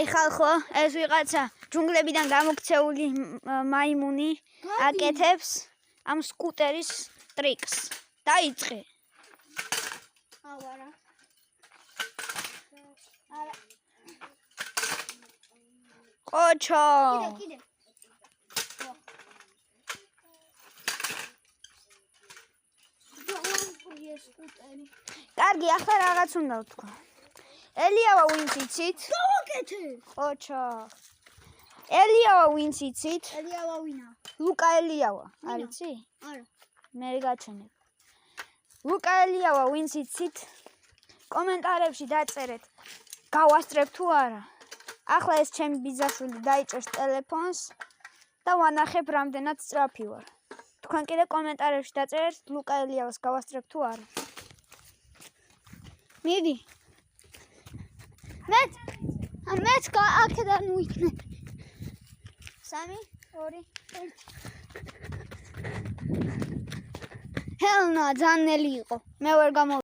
ხალხო, ეს ვიღაცა ჯუნგლებიდან გამოქცეული მაიმუნი აკეთებს ამ სკუტერის ტრიკს. დაიწყე. არა. ყოჩო. კიდე. სკუტერი. კარგი, ახლა რაღაც უნდა ვთქვა. ელიავა ვინც იცით? გავაკეთე. ყოჩო. ელიავა ვინც იცით? ელიავა ვინა? ლუკა ელიავა, არ იცი? არა. მე გაჩვენებ. ლუკა ელიავა ვინც იცით? კომენტარებში დაწერეთ. გავასწრებ თუ არა. ახლა ეს ჩემი ბიძაშვილი დაიჭერს ტელეფონს და ვანახებ რამდენად სწრაფი ვარ. თქვენ კიდე კომენტარებში დაწერეთ ლუკა ელიავას გავასწრებ თუ არა. მიდი. მეც აქედან ვიქნებ. 3 2 1 ჰელნა ძალიან ნელი იყო. მე ვერ გამო